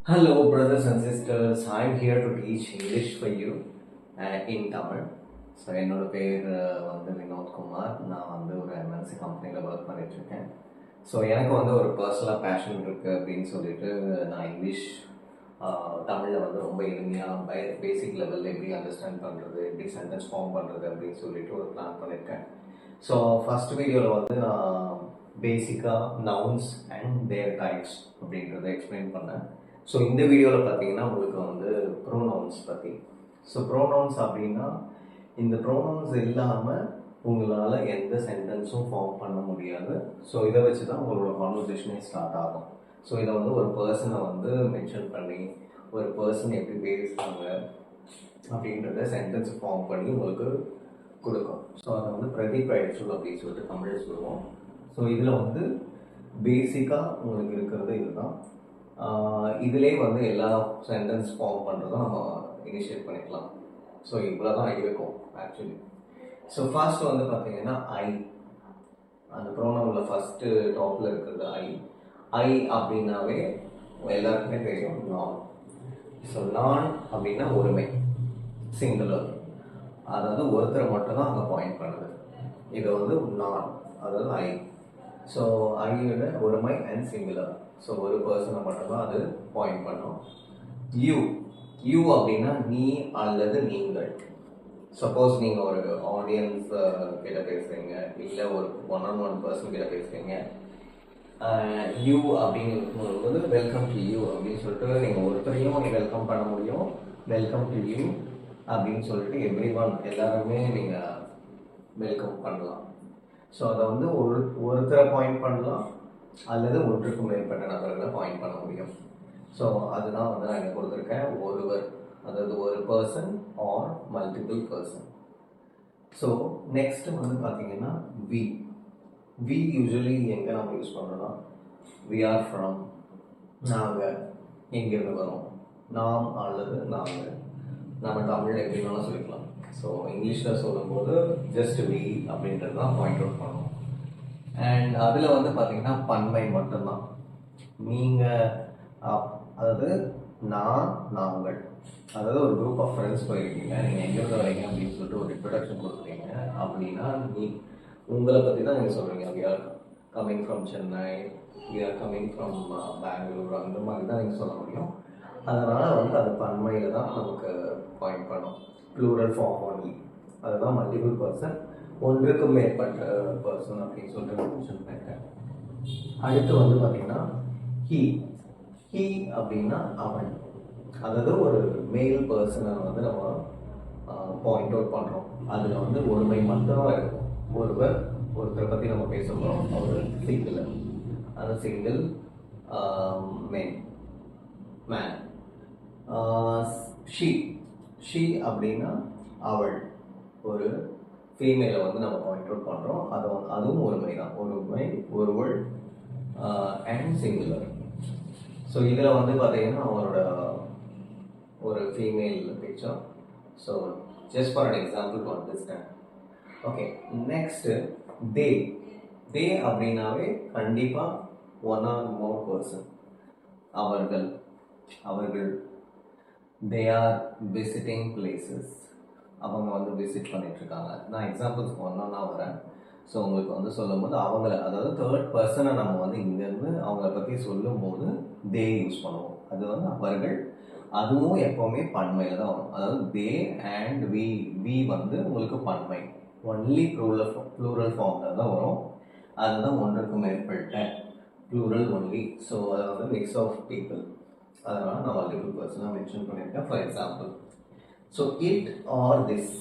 Hello, brothers and sisters. I'm here to teach English for you in Tamil. So என்னோட பேர் வந்து வினோத்குமார். நான் வந்து ஒரு எம்என்சி கம்பெனியில் ஒர்க் பண்ணிகிட்ருக்கேன். ஸோ எனக்கு வந்து ஒரு பர்சனலாக பேஷன் இருக்குது அப்படின்னு சொல்லிட்டு நான் இங்கிலீஷ் தமிழில் வந்து ரொம்ப எளிமையாக பேசிக் லெவலில் எப்படி அண்டர்ஸ்டாண்ட் பண்ணுறது, எப்படி சென்டென்ஸ் ஃபார்ம் பண்ணுறது அப்படின்னு சொல்லிட்டு ஒரு பிளான் பண்ணியிருக்கேன். ஸோ ஃபஸ்ட் வீடியோவில் வந்து நான் பேசிக்காக நவுன்ஸ் அண்ட் தேர் டைப்ஸ் அப்படின்றத எக்ஸ்பிளைன் பண்ணேன். ஸோ இந்த வீடியோவில் பார்த்தீங்கன்னா உங்களுக்கு வந்து ப்ரோனவுன்ஸ் பற்றி. ஸோ ப்ரோனவுன்ஸ் அப்படின்னா இந்த ப்ரோனவுன்ஸ் இல்லாமல் உங்களால் எந்த சென்டென்ஸும் ஃபார்ம் பண்ண முடியாது. ஸோ இதை வச்சு தான் உங்களோட கான்வர்சேஷனே ஸ்டார்ட் ஆகும். ஸோ இதை வந்து ஒரு பர்சனை வந்து மென்ஷன் பண்ணி ஒரு பர்சன் எப்படி பேசுகிறாங்க அப்படின்றத சென்டென்ஸ் ஃபார்ம் பண்ணி உங்களுக்கு கொடுக்கும். ஸோ அதை வந்து பிரதிபெயர்ச்சொல் அப்படின்னு சொல்லிட்டு தமிழில் சொல்லுவோம். ஸோ இதில் வந்து பேசிக்காக உங்களுக்கு இருக்கிறது இதுதான். இதிலே வந்து எல்லா சென்டென்ஸ் ஃபார்ம் பண்ணுறதும் நம்ம இனிஷியேட் பண்ணிக்கலாம். ஸோ இவ்வளோ தான் இருக்கும் ஆக்சுவலி. ஸோ ஃபர்ஸ்ட் வந்து பார்த்தீங்கன்னா ஐ, அந்த ப்ரோனவுனில் ஃபஸ்ட்டு டாப்பில் இருக்கிறது ஐ. ஐ அப்படின்னாவே எல்லாருக்குமே தெரியும் நான். ஸோ நான் அப்படின்னா ஒருமை, சிங்குலர், அதாவது ஒருத்தரை மட்டும்தான் அங்கே பாயிண்ட் பண்ணுது. இது வந்து நான், அதாவது ஐ. ஸோ ஐயோட ஒருமை அண்ட் சிங்குலர். ஸோ ஒரு பர்சனை மட்டும்தான் அது பாயிண்ட் பண்ணும். யூ, யூ அப்படின்னா நீ அல்லது நீங்கள். சப்போஸ் நீங்கள் ஒரு ஆடியன்ஸ் கிட்ட பேசுகிறீங்க, இல்லை ஒரு ஒன் பர்சன் கிட்ட பேசுகிறீங்க, யூ அப்படின்னு இருக்கும்போது வெல்கம் டு யூ அப்படின்னு சொல்லிட்டு நீங்கள் ஒருத்தரையும் வெல்கம் பண்ண முடியும். வெல்கம் டு யூ அப்படின்னு சொல்லிட்டு எவ்ரி ஒன், எல்லாருமே நீங்கள் வெல்கம் பண்ணலாம். ஸோ அதை வந்து ஒருத்தரை பாயிண்ட் பண்ணலாம் அல்லது ஒன்றுக்கும் மேற்பட்ட நபர்களை பாயிண்ட் பண்ண முடியும். ஸோ அதுதான் வந்து நான் இங்கே கொடுத்துருக்கேன், ஒருவர், அதாவது ஒரு person or multiple person. So next வந்து பார்த்தீங்கன்னா வி. வி யூஸ்வலி எங்கே நம்ம யூஸ் பண்ணுறோம்னா வி ஆர் ஃப்ரம், நாங்கள் எங்கேருந்து வரோம், நாம் அல்லது நாங்கள். நம்ம தமிழில் எப்படின்னாலும் சொல்லிக்கலாம். ஸோ இங்கிலீஷில் சொல்லும்போது ஜஸ்ட் வி அப்படின்றது தான் பாயிண்ட் அவுட் பண்ணுவோம். அண்ட் அதில் வந்து பார்த்தீங்கன்னா பன்மை மட்டும்தான். நீங்கள், அதாவது நான், நாங்கள், அதாவது ஒரு குரூப் ஆஃப் ஃப்ரெண்ட்ஸ் போயிருக்கீங்க, நீங்கள் எங்கேருந்து வரீங்க அப்படின்னு சொல்லிட்டு ஒரு இன்ட்ரடக்ஷன் கொடுக்குறீங்க அப்படின்னா உங்களை பற்றி தான் நீங்கள் சொல்கிறீங்க. We are coming from Chennai, we are coming from Bangalore, அந்த மாதிரி தான் நீங்கள் சொல்ல முடியும். அதனால் வந்து அது பன்மையில் தான் நமக்கு பாயிண்ட் பண்ணும். ப்ளூரல் ஃபார்ம் ஒன்லி, அதுதான் மல்டிபிள் பர்சன், ஒன்றுக்கும் மேற்பட்ட பர்சன் அப்படின்னு சொல்லிட்டு மென்ஷன் பண்ணியிருக்கேன். அடுத்து வந்து பார்த்தீங்கன்னா ஹீ. ஹீ அப்படின்னா அவன், அதாவது ஒரு மேல் பர்சனை வந்து நம்ம பாயிண்ட் அவுட் பண்ணுறோம். அதில் வந்து ஒருமை மட்டும்தான் இருக்கும். ஒருவர், ஒருத்தரை பற்றி நம்ம பேச போகிறோம், அவர் சிங்கிள், அந்த சிங்கிள் மேன். ஷீ, ஷீ அப்படின்னா அவள், ஒரு ஃபீமேலை வந்து நம்ம பாயிண்ட் அவுட் பண்ணுறோம். அதுவும் ஒருமை தான், ஒருமை, ஒருவள் அண்ட் சிங்குலர். ஸோ இதில் வந்து பார்த்தீங்கன்னா அவனோட ஒரு female picture. So just for an example to understand. Okay, next the. The அப்படின்னாவே கண்டிப்பாக ஒன் ஆர் மோர் பர்சன். அவர்கள், அவர்கள். தே ஆர் விசிட்டிங் பிளேசஸ், அவங்க வந்து விசிட் பண்ணிகிட்ருக்காங்க. நான் எக்ஸாம்பிள்ஸ் ஒன்றா வரேன். ஸோ உங்களுக்கு வந்து சொல்லும்போது அவங்கள, அதாவது தேர்ட் பர்சனை நம்ம வந்து இங்கேருந்து அவங்கள பற்றி சொல்லும்போது தே யூஸ் பண்ணுவோம். அது வந்து அவர்கள், அதுவும் எப்போவுமே பன்மையில் தான் வரும். அதாவது தே அண்ட் வி. வி வந்து உங்களுக்கு பன்மை, ஒன்லி ப்ளூரல் ஃபார்மில் தான் வரும். அதுதான் ஒன்றுக்கு மேற்பட்ட, ப்ளூரல் ஒன்லி. ஸோ அதை வந்து மிக்ஸ் ஆஃப் பீப்புள், அதனால் நான் மல்டிபிள் பர்சனாக மென்ஷன் பண்ணியிருக்கேன். For example, so it or this.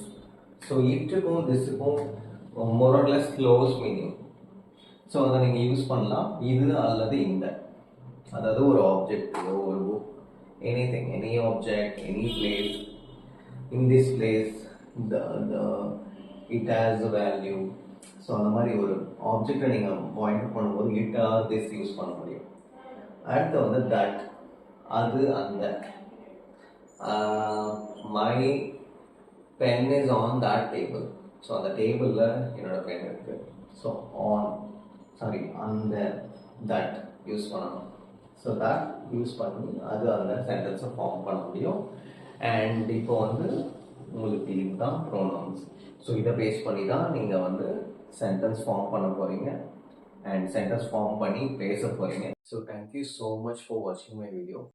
So இட்டுக்கும் திஸ்ஸுக்கும் more or less close meaning. So அதை நீங்கள் யூஸ் பண்ணலாம், இது அல்லது இந்த. அதாவது ஒரு ஆப்ஜெக்ட், ஒரு book, anything, any object, any place, in this place it has a value. So அந்த மாதிரி ஒரு ஆப்ஜெக்டை நீங்கள் பாயிண்ட் பண்ணும்போது இட் ஆர் திஸ் யூஸ் பண்ண முடியும். அடுத்து வந்து தட், அது, அந்த. My pen is on that table. So அந்த டேபிளில் என்னோட பென் இருக்குது. ஸோ ஆன், சாரி, அந்த, தட் யூஸ் பண்ணணும். ஸோ தட் யூஸ் பண்ணி அது அந்த சென்டென்ஸை ஃபார்ம் பண்ண முடியும். அண்ட் இப்போ வந்து உங்களுக்கு இதுதான் ப்ரோனவுன்ஸ். ஸோ இதை பேஸ் பண்ணி தான் நீங்கள் வந்து சென்டென்ஸ் ஃபார்ம் பண்ண போகிறீங்க அண்ட் சென்டென்ஸ் ஃபார்ம் பண்ணி பேச போகிறீங்க. So thank you so much for வாட்சிங் மை வீடியோ.